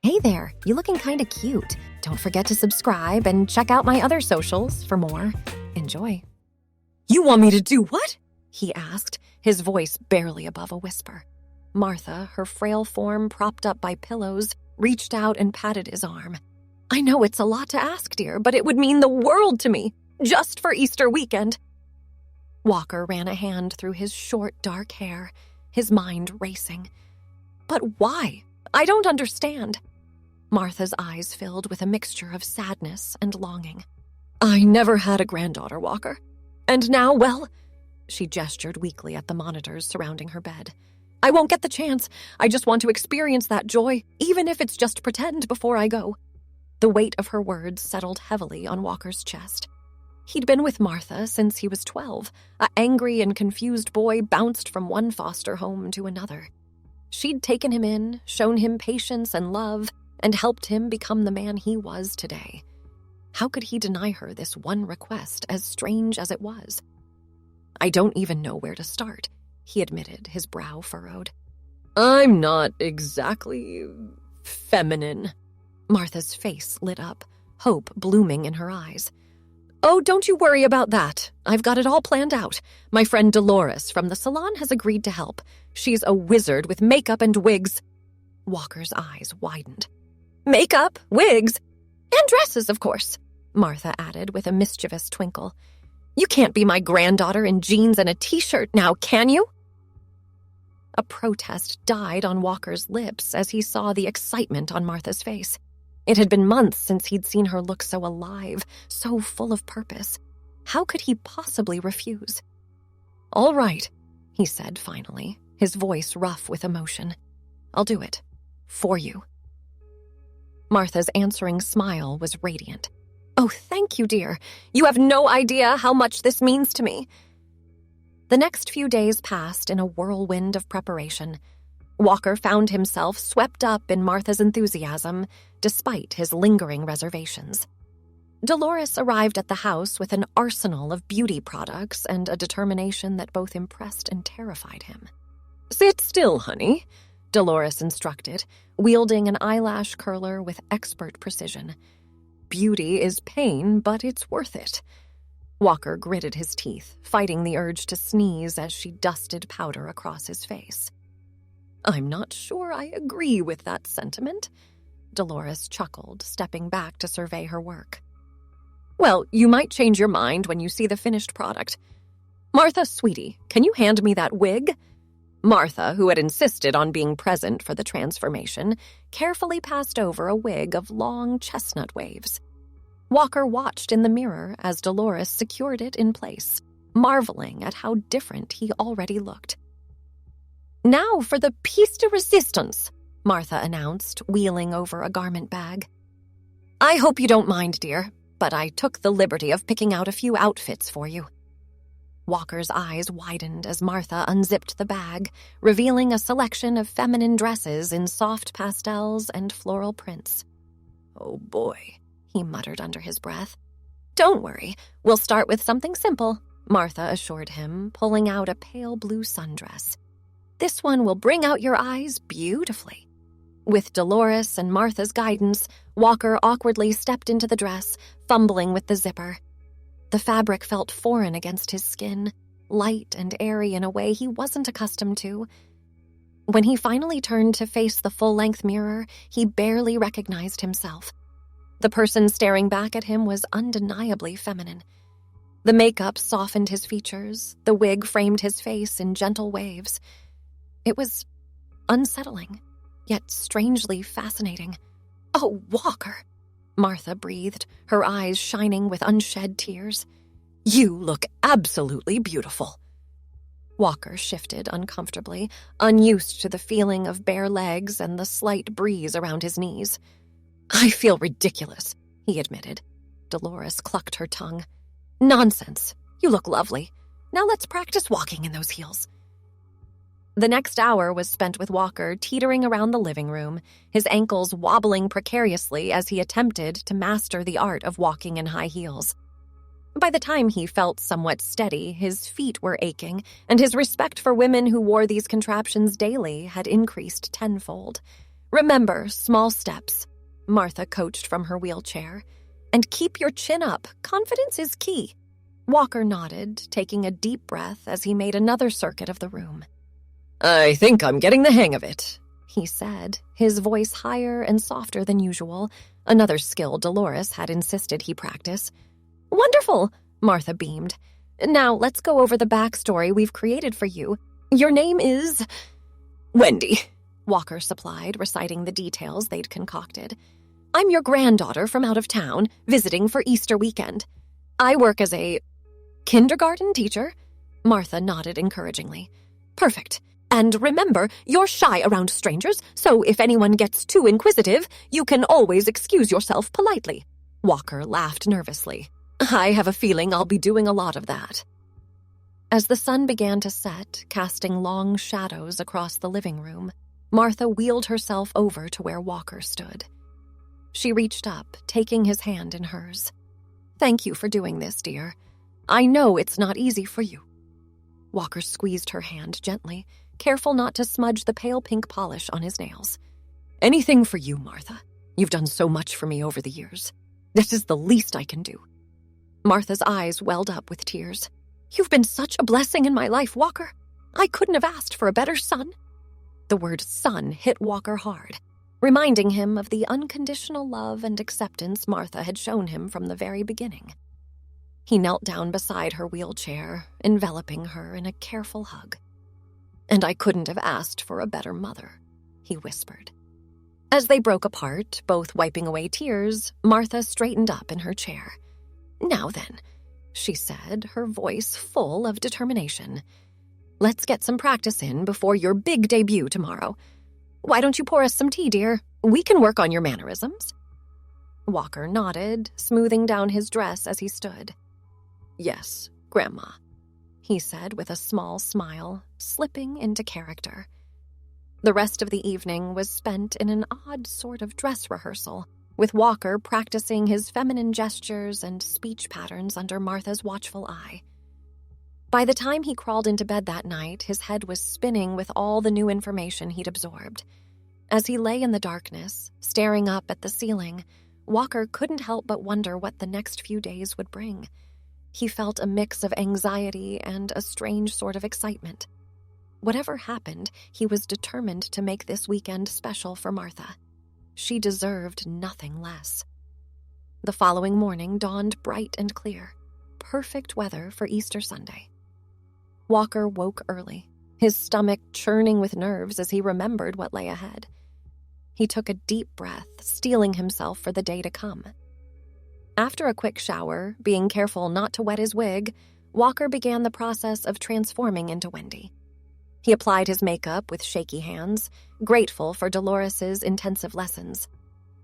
Hey there, you looking kinda cute. Don't forget to subscribe and check out my other socials for more. Enjoy. You want me to do what? He asked, his voice barely above a whisper. Martha, her frail form propped up by pillows, reached out and patted his arm. I know it's a lot to ask, dear, but it would mean the world to me, just for Easter weekend. Walker ran a hand through his short, dark hair, his mind racing. But why? I don't understand. Martha's eyes filled with a mixture of sadness and longing. I never had a granddaughter, Walker. And now, well, she gestured weakly at the monitors surrounding her bed. I won't get the chance. I just want to experience that joy, even if it's just pretend before I go. The weight of her words settled heavily on Walker's chest. He'd been with Martha since he was 12. An angry and confused boy bounced from one foster home to another. She'd taken him in, shown him patience and love, and helped him become the man he was today. How could he deny her this one request, as strange as it was? I don't even know where to start, he admitted, his brow furrowed. I'm not exactly feminine. Martha's face lit up, hope blooming in her eyes. Oh, don't you worry about that. I've got it all planned out. My friend Dolores from the salon has agreed to help. She's a wizard with makeup and wigs. Walker's eyes widened. Makeup, wigs, and dresses, of course, Martha added with a mischievous twinkle. You can't be my granddaughter in jeans and a t-shirt now, can you? A protest died on Walker's lips as he saw the excitement on Martha's face. It had been months since he'd seen her look so alive, so full of purpose. How could he possibly refuse? All right, he said finally, his voice rough with emotion. I'll do it. For you. Martha's answering smile was radiant. Oh, thank you, dear. You have no idea how much this means to me. The next few days passed in a whirlwind of preparation. Walker found himself swept up in Martha's enthusiasm, despite his lingering reservations. Dolores arrived at the house with an arsenal of beauty products and a determination that both impressed and terrified him. Sit still, honey, Dolores instructed, wielding an eyelash curler with expert precision. Beauty is pain, but it's worth it. Walker gritted his teeth, fighting the urge to sneeze as she dusted powder across his face. I'm not sure I agree with that sentiment, Dolores chuckled, stepping back to survey her work. Well, you might change your mind when you see the finished product. Martha, sweetie, can you hand me that wig? Martha, who had insisted on being present for the transformation, carefully passed over a wig of long chestnut waves. Walker watched in the mirror as Dolores secured it in place, marveling at how different he already looked. Now for the piece de resistance, Martha announced, wheeling over a garment bag. I hope you don't mind, dear, but I took the liberty of picking out a few outfits for you. Walker's eyes widened as Martha unzipped the bag, revealing a selection of feminine dresses in soft pastels and floral prints. Oh boy, he muttered under his breath. Don't worry, we'll start with something simple, Martha assured him, pulling out a pale blue sundress. This one will bring out your eyes beautifully. With Dolores and Martha's guidance, Walker awkwardly stepped into the dress, fumbling with the zipper. The fabric felt foreign against his skin, light and airy in a way he wasn't accustomed to. When he finally turned to face the full-length mirror, he barely recognized himself. The person staring back at him was undeniably feminine. The makeup softened his features, the wig framed his face in gentle waves. It was unsettling, yet strangely fascinating. Oh, Walker! Martha breathed, her eyes shining with unshed tears. You look absolutely beautiful. Walker shifted uncomfortably, unused to the feeling of bare legs and the slight breeze around his knees. I feel ridiculous, he admitted. Dolores clucked her tongue. Nonsense. You look lovely. Now let's practice walking in those heels. The next hour was spent with Walker teetering around the living room, his ankles wobbling precariously as he attempted to master the art of walking in high heels. By the time he felt somewhat steady, his feet were aching, and his respect for women who wore these contraptions daily had increased tenfold. Remember, small steps, Martha coached from her wheelchair. And keep your chin up. Confidence is key. Walker nodded, taking a deep breath as he made another circuit of the room. I think I'm getting the hang of it, he said, his voice higher and softer than usual, another skill Dolores had insisted he practice. Wonderful, Martha beamed. Now let's go over the backstory we've created for you. Your name is... Wendy, Walker supplied, reciting the details they'd concocted. I'm your granddaughter from out of town, visiting for Easter weekend. I work as a kindergarten teacher. Martha nodded encouragingly. Perfect. And remember, you're shy around strangers, so if anyone gets too inquisitive, you can always excuse yourself politely. Walker laughed nervously. I have a feeling I'll be doing a lot of that. As the sun began to set, casting long shadows across the living room, Martha wheeled herself over to where Walker stood. She reached up, taking his hand in hers. Thank you for doing this, dear. I know it's not easy for you. Walker squeezed her hand gently, careful not to smudge the pale pink polish on his nails. Anything for you, Martha. You've done so much for me over the years. This is the least I can do. Martha's eyes welled up with tears. You've been such a blessing in my life, Walker. I couldn't have asked for a better son. The word son hit Walker hard, reminding him of the unconditional love and acceptance Martha had shown him from the very beginning. He knelt down beside her wheelchair, enveloping her in a careful hug. And I couldn't have asked for a better mother, he whispered. As they broke apart, both wiping away tears, Martha straightened up in her chair. Now then, she said, her voice full of determination. Let's get some practice in before your big debut tomorrow. Why don't you pour us some tea, dear? We can work on your mannerisms. Walker nodded, smoothing down his dress as he stood. Yes, Grandma, he said with a small smile, slipping into character. The rest of the evening was spent in an odd sort of dress rehearsal, with Walker practicing his feminine gestures and speech patterns under Martha's watchful eye. By the time he crawled into bed that night, his head was spinning with all the new information he'd absorbed. As he lay in the darkness, staring up at the ceiling, Walker couldn't help but wonder what the next few days would bring. He felt a mix of anxiety and a strange sort of excitement. Whatever happened, he was determined to make this weekend special for Martha. She deserved nothing less. The following morning dawned bright and clear. Perfect weather for Easter Sunday. Walker woke early, his stomach churning with nerves as he remembered what lay ahead. He took a deep breath, steeling himself for the day to come. After a quick shower, being careful not to wet his wig, Walker began the process of transforming into Wendy. He applied his makeup with shaky hands, grateful for Dolores's intensive lessons.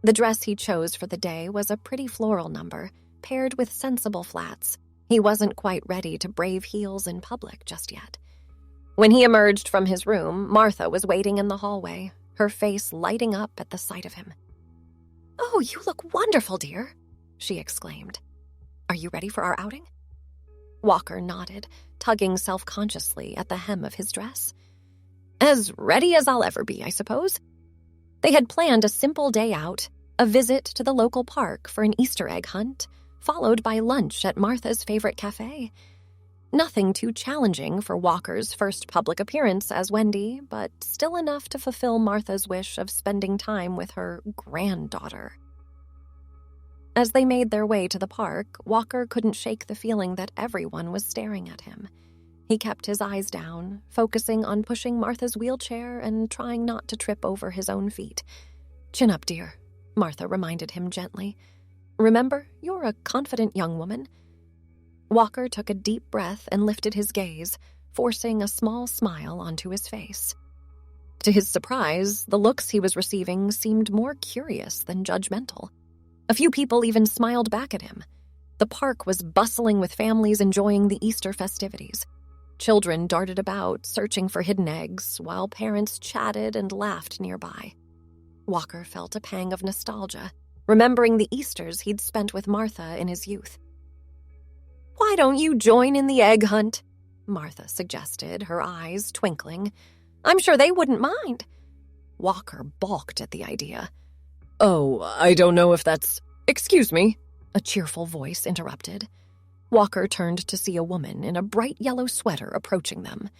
The dress he chose for the day was a pretty floral number, paired with sensible flats. He wasn't quite ready to brave heels in public just yet. When he emerged from his room, Martha was waiting in the hallway, her face lighting up at the sight of him. "Oh, you look wonderful, dear," she exclaimed. "Are you ready for our outing?" Walker nodded, tugging self-consciously at the hem of his dress. "As ready as I'll ever be, I suppose." They had planned a simple day out, a visit to the local park for an Easter egg hunt, followed by lunch at Martha's favorite cafe. Nothing too challenging for Walker's first public appearance as Wendy, but still enough to fulfill Martha's wish of spending time with her granddaughter. As they made their way to the park, Walker couldn't shake the feeling that everyone was staring at him. He kept his eyes down, focusing on pushing Martha's wheelchair and trying not to trip over his own feet. "Chin up, dear," Martha reminded him gently. "Remember, you're a confident young woman." Walker took a deep breath and lifted his gaze, forcing a small smile onto his face. To his surprise, the looks he was receiving seemed more curious than judgmental. A few people even smiled back at him. The park was bustling with families enjoying the Easter festivities. Children darted about, searching for hidden eggs, while parents chatted and laughed nearby. Walker felt a pang of nostalgia, remembering the Easters he'd spent with Martha in his youth. "Why don't you join in the egg hunt?" Martha suggested, her eyes twinkling. "I'm sure they wouldn't mind." Walker balked at the idea. "Oh, I don't know if that's—" "Excuse me," a cheerful voice interrupted. Walker turned to see a woman in a bright yellow sweater approaching them.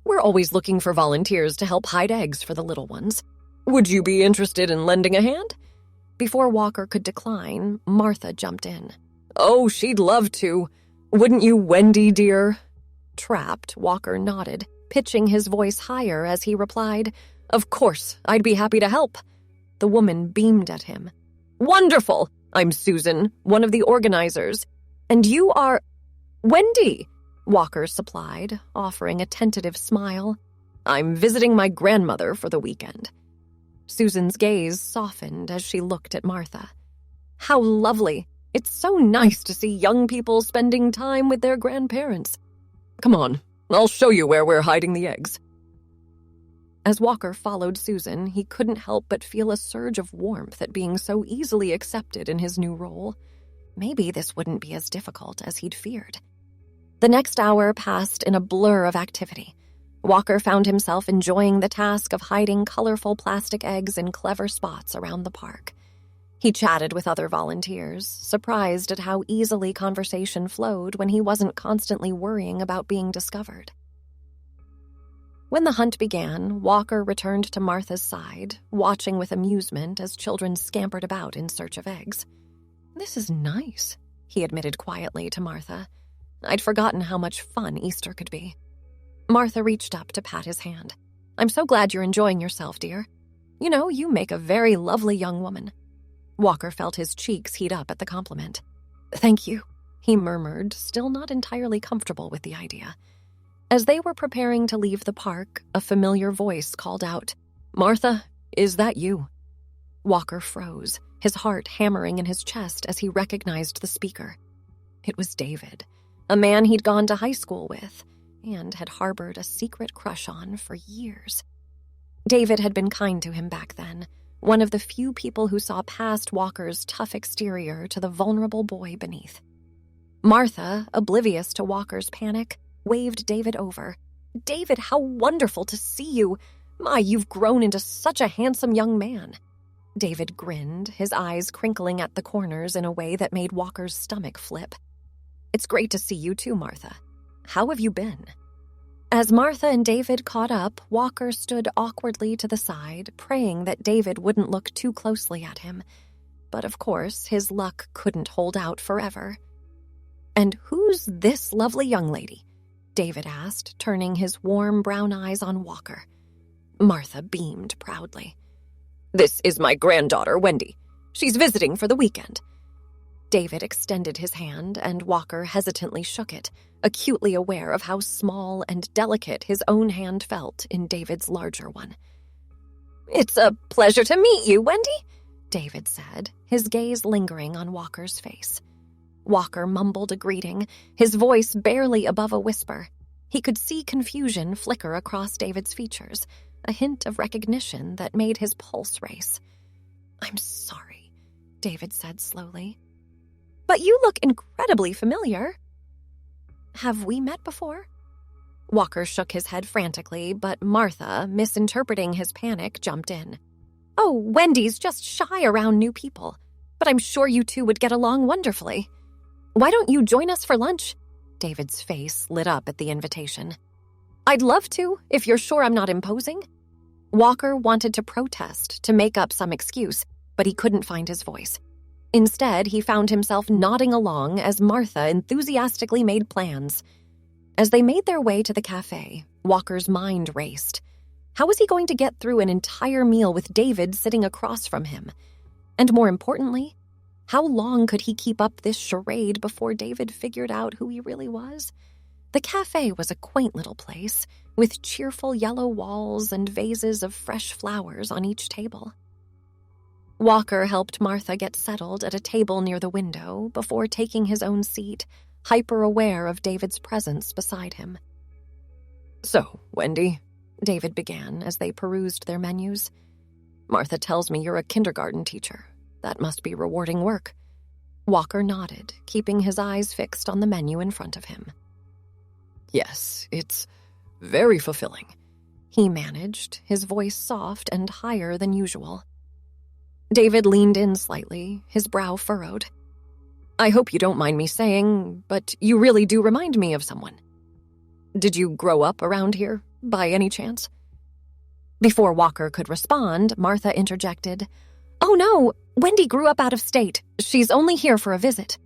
"We're always looking for volunteers to help hide eggs for the little ones. Would you be interested in lending a hand?" Before Walker could decline, Martha jumped in. "Oh, she'd love to. Wouldn't you, Wendy, dear?" Trapped, Walker nodded, pitching his voice higher as he replied, "Of course, I'd be happy to help." The woman beamed at him. "Wonderful! I'm Susan, one of the organizers. And you are—" "Wendy," Walker supplied, offering a tentative smile. "I'm visiting my grandmother for the weekend." Susan's gaze softened as she looked at Martha. "How lovely! It's so nice to see young people spending time with their grandparents. Come on, I'll show you where we're hiding the eggs." As Walker followed Susan, he couldn't help but feel a surge of warmth at being so easily accepted in his new role. Maybe this wouldn't be as difficult as he'd feared. The next hour passed in a blur of activity. Walker found himself enjoying the task of hiding colorful plastic eggs in clever spots around the park. He chatted with other volunteers, surprised at how easily conversation flowed when he wasn't constantly worrying about being discovered. When the hunt began, Walker returned to Martha's side, watching with amusement as children scampered about in search of eggs. "This is nice," he admitted quietly to Martha. "I'd forgotten how much fun Easter could be." Martha reached up to pat his hand. "I'm so glad you're enjoying yourself, dear. You know, you make a very lovely young woman." Walker felt his cheeks heat up at the compliment. "Thank you," he murmured, still not entirely comfortable with the idea. As they were preparing to leave the park, a familiar voice called out, "Martha, is that you?" Walker froze, his heart hammering in his chest as he recognized the speaker. It was David, a man he'd gone to high school with and had harbored a secret crush on for years. David had been kind to him back then, one of the few people who saw past Walker's tough exterior to the vulnerable boy beneath. Martha, oblivious to Walker's panic, waved David over. "David, how wonderful to see you! My, you've grown into such a handsome young man." David grinned, his eyes crinkling at the corners in a way that made Walker's stomach flip. "It's great to see you too, Martha. How have you been?" As Martha and David caught up, Walker stood awkwardly to the side, praying that David wouldn't look too closely at him. But of course, his luck couldn't hold out forever. "And who's this lovely young lady?" David asked, turning his warm brown eyes on Walker. Martha beamed proudly. "This is my granddaughter, Wendy. She's visiting for the weekend." David extended his hand, and Walker hesitantly shook it, acutely aware of how small and delicate his own hand felt in David's larger one. "It's a pleasure to meet you, Wendy," David said, his gaze lingering on Walker's face. Walker mumbled a greeting, his voice barely above a whisper. He could see confusion flicker across David's features, a hint of recognition that made his pulse race. "I'm sorry," David said slowly. "But you look incredibly familiar." "Have we met before?" Walker shook his head frantically, but Martha, misinterpreting his panic, jumped in. "Oh, Wendy's just shy around new people, but I'm sure you two would get along wonderfully. Why don't you join us for lunch?" David's face lit up at the invitation. "I'd love to, if you're sure I'm not imposing." Walker wanted to protest, to make up some excuse, but he couldn't find his voice. Instead, he found himself nodding along as Martha enthusiastically made plans. As they made their way to the cafe, Walker's mind raced. How was he going to get through an entire meal with David sitting across from him? And more importantly, how long could he keep up this charade before David figured out who he really was? The cafe was a quaint little place, with cheerful yellow walls and vases of fresh flowers on each table. Walker helped Martha get settled at a table near the window before taking his own seat, hyper-aware of David's presence beside him. "So, Wendy," David began as they perused their menus. "Martha tells me you're a kindergarten teacher. That must be rewarding work." Walker nodded, keeping his eyes fixed on the menu in front of him. "Yes, it's very fulfilling." he managed, his voice soft and higher than usual. David leaned in slightly, his brow furrowed. I hope you don't mind me saying, but you really do remind me of someone. Did you grow up around here, by any chance? Before Walker could respond, Martha interjected, Oh no, Wendy grew up out of state. She's only here for a visit.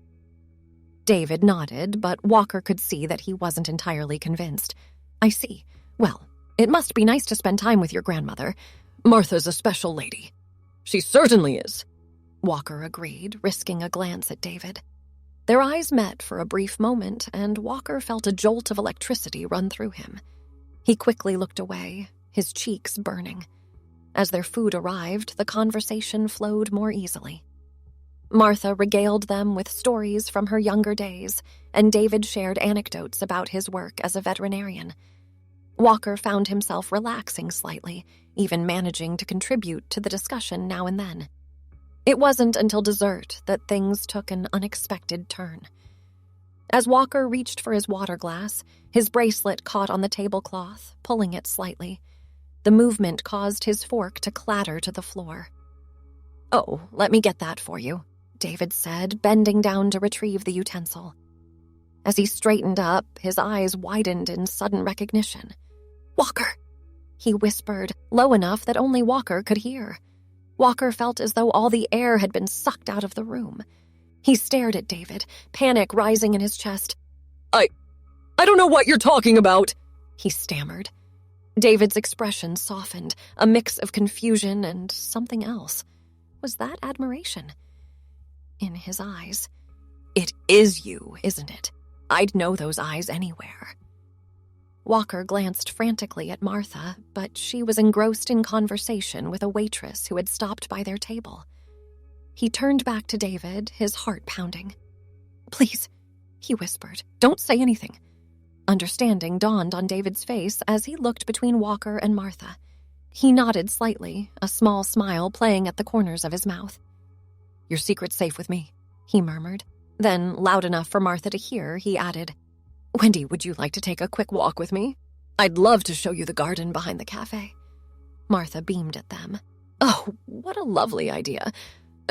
David nodded, but Walker could see that he wasn't entirely convinced. I see. Well, it must be nice to spend time with your grandmother. Martha's a special lady. She certainly is, Walker agreed, risking a glance at David. Their eyes met for a brief moment, and Walker felt a jolt of electricity run through him. He quickly looked away, his cheeks burning. As their food arrived, the conversation flowed more easily. Martha regaled them with stories from her younger days, and David shared anecdotes about his work as a veterinarian. Walker found himself relaxing slightly, even managing to contribute to the discussion now and then. It wasn't until dessert that things took an unexpected turn. As Walker reached for his water glass, his bracelet caught on the tablecloth, pulling it slightly. The movement caused his fork to clatter to the floor. Oh, let me get that for you, David said, bending down to retrieve the utensil. As he straightened up, his eyes widened in sudden recognition. Walker, he whispered, low enough that only Walker could hear. Walker felt as though all the air had been sucked out of the room. He stared at David, panic rising in his chest. I don't know what you're talking about, he stammered. David's expression softened, a mix of confusion and something else. Was that admiration? In his eyes. It is you, isn't it? I'd know those eyes anywhere. Walker glanced frantically at Martha, but she was engrossed in conversation with a waitress who had stopped by their table. He turned back to David, his heart pounding. Please, he whispered, don't say anything. Understanding dawned on David's face as he looked between Walker and Martha. He nodded slightly, a small smile playing at the corners of his mouth. Your secret's safe with me, he murmured. Then, loud enough for Martha to hear, he added, Wendy, would you like to take a quick walk with me? I'd love to show you the garden behind the cafe. Martha beamed at them. Oh, what a lovely idea.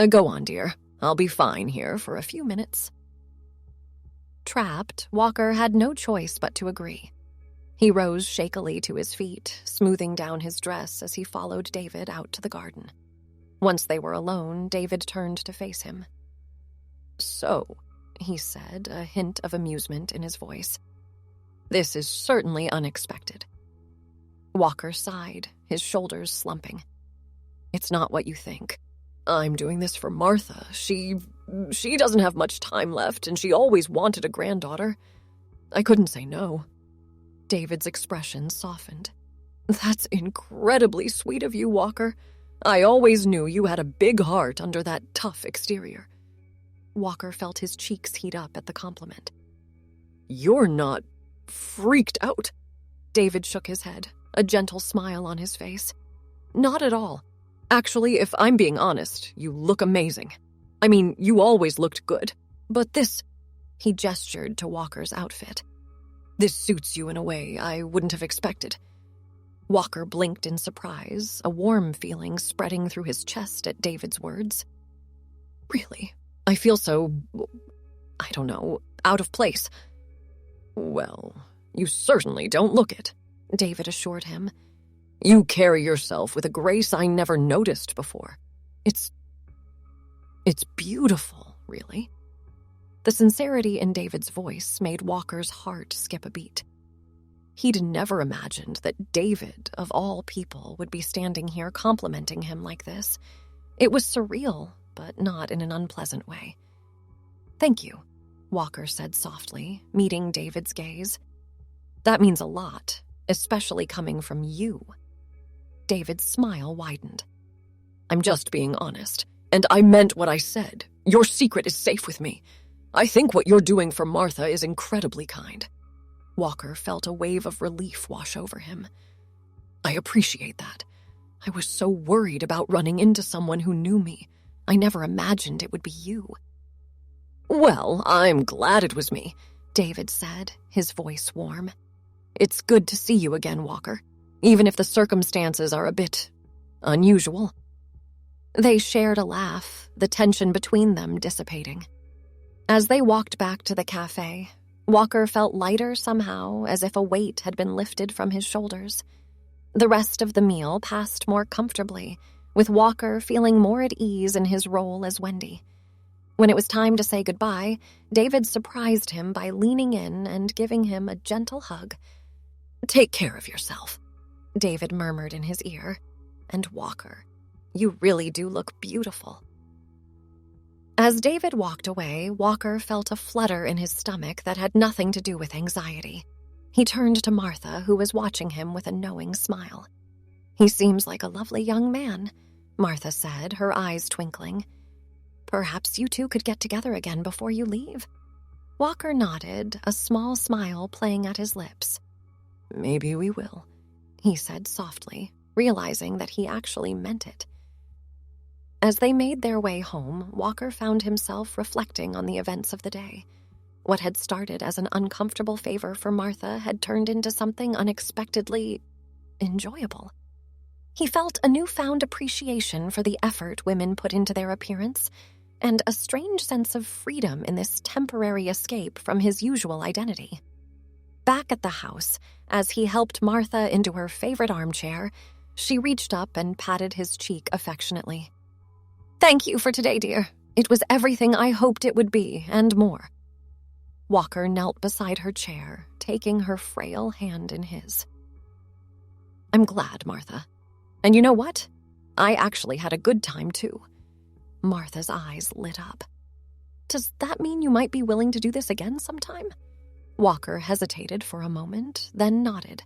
Go on, dear. I'll be fine here for a few minutes. Trapped, Walker had no choice but to agree. He rose shakily to his feet, smoothing down his dress as he followed David out to the garden. Once they were alone, David turned to face him. So, he said, a hint of amusement in his voice. This is certainly unexpected. Walker sighed, his shoulders slumping. It's not what you think. I'm doing this for Martha. She doesn't have much time left, and she always wanted a granddaughter. I couldn't say no. David's expression softened. That's incredibly sweet of you, Walker. I always knew you had a big heart under that tough exterior. Walker felt his cheeks heat up at the compliment. You're not freaked out? David shook his head, a gentle smile on his face. Not at all. Actually, if I'm being honest, you look amazing. I mean, you always looked good. But this... He gestured to Walker's outfit. This suits you in a way I wouldn't have expected. Walker blinked in surprise, a warm feeling spreading through his chest at David's words. Really? I feel so... I don't know, out of place. Well, you certainly don't look it, David assured him. You carry yourself with a grace I never noticed before. It's beautiful, really. The sincerity in David's voice made Walker's heart skip a beat. He'd never imagined that David, of all people, would be standing here complimenting him like this. It was surreal, but not in an unpleasant way. Thank you, Walker said softly, meeting David's gaze. That means a lot, especially coming from you. David's smile widened. I'm just being honest, and I meant what I said. Your secret is safe with me. I think what you're doing for Martha is incredibly kind. Walker felt a wave of relief wash over him. I appreciate that. I was so worried about running into someone who knew me. I never imagined it would be you. Well, I'm glad it was me, David said, his voice warm. It's good to see you again, Walker. even if the circumstances are a bit unusual." They shared a laugh, the tension between them dissipating. As they walked back to the cafe, Walker felt lighter somehow, as if a weight had been lifted from his shoulders. The rest of the meal passed more comfortably, with Walker feeling more at ease in his role as Wendy. When it was time to say goodbye, David surprised him by leaning in and giving him a gentle hug. "Take care of yourself," David murmured in his ear. "And Walker, you really do look beautiful." As David walked away, Walker felt a flutter in his stomach that had nothing to do with anxiety. He turned to Martha, who was watching him with a knowing smile. "He seems like a lovely young man," Martha said, her eyes twinkling. "Perhaps you two could get together again before you leave." Walker nodded, a small smile playing at his lips. "Maybe we will," he said softly, realizing that he actually meant it. As they made their way home, Walker found himself reflecting on the events of the day. What had started as an uncomfortable favor for Martha had turned into something unexpectedly enjoyable. He felt a newfound appreciation for the effort women put into their appearance, and a strange sense of freedom in this temporary escape from his usual identity. Back at the house, as he helped Martha into her favorite armchair, she reached up and patted his cheek affectionately. "Thank you for today, dear. It was everything I hoped it would be, and more." Walker knelt beside her chair, taking her frail hand in his. "I'm glad, Martha. And you know what? I actually had a good time, too." Martha's eyes lit up. "Does that mean you might be willing to do this again sometime?" Walker hesitated for a moment, then nodded.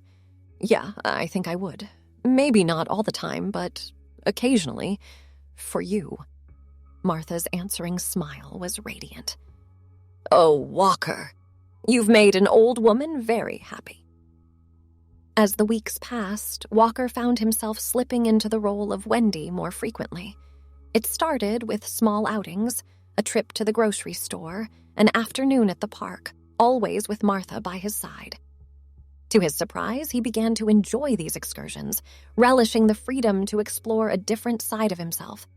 "Yeah, I think I would. Maybe not all the time, but occasionally. For you." Martha's answering smile was radiant. "Oh, Walker, you've made an old woman very happy." As the weeks passed, Walker found himself slipping into the role of Wendy more frequently. It started with small outings, a trip to the grocery store, an afternoon at the park, always with Martha by his side. To his surprise, he began to enjoy these excursions, relishing the freedom to explore a different side of himself.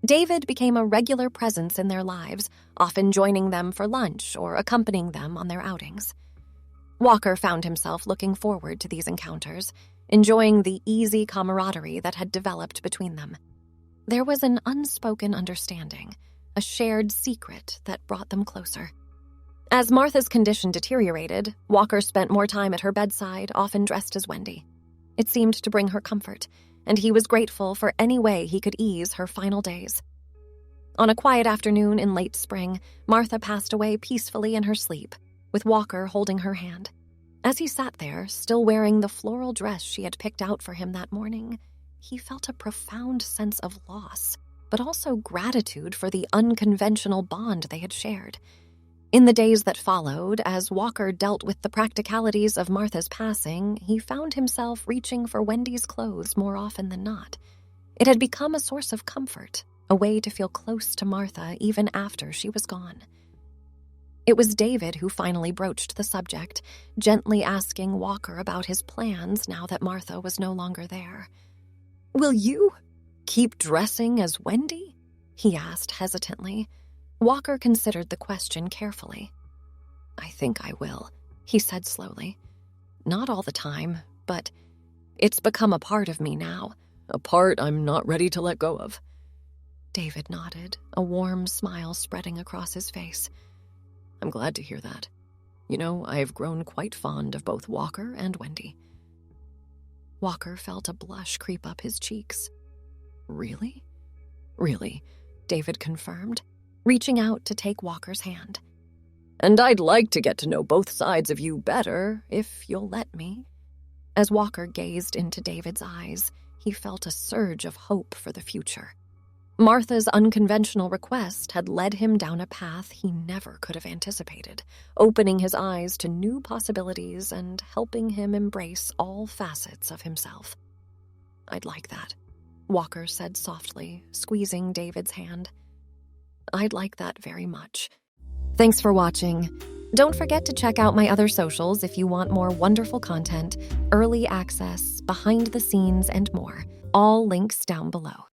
David became a regular presence in their lives, often joining them for lunch or accompanying them on their outings. Walker found himself looking forward to these encounters, enjoying the easy camaraderie that had developed between them. There was an unspoken understanding, a shared secret that brought them closer. As Martha's condition deteriorated, Walker spent more time at her bedside, often dressed as Wendy. It seemed to bring her comfort, and he was grateful for any way he could ease her final days. On a quiet afternoon in late spring, Martha passed away peacefully in her sleep, with Walker holding her hand. As he sat there, still wearing the floral dress she had picked out for him that morning, he felt a profound sense of loss, but also gratitude for the unconventional bond they had shared. In the days that followed, as Walker dealt with the practicalities of Martha's passing, he found himself reaching for Wendy's clothes more often than not. It had become a source of comfort, a way to feel close to Martha even after she was gone. It was David who finally broached the subject, gently asking Walker about his plans now that Martha was no longer there. "Will you keep dressing as Wendy?" he asked hesitantly. Walker considered the question carefully. "I think I will," he said slowly. "Not all the time, but it's become a part of me now, a part I'm not ready to let go of." David nodded, a warm smile spreading across his face. "I'm glad to hear that. You know, I've grown quite fond of both Walker and Wendy." Walker felt a blush creep up his cheeks. "Really?" "Really," David confirmed, reaching out to take Walker's hand. "And I'd like to get to know both sides of you better, if you'll let me." As Walker gazed into David's eyes, he felt a surge of hope for the future. Martha's unconventional request had led him down a path he never could have anticipated, opening his eyes to new possibilities and helping him embrace all facets of himself. "I'd like that," Walker said softly, squeezing David's hand. "I'd like that very much." Thanks for watching. Don't forget to check out my other socials if you want more wonderful content, early access, behind the scenes, and more. All links down below.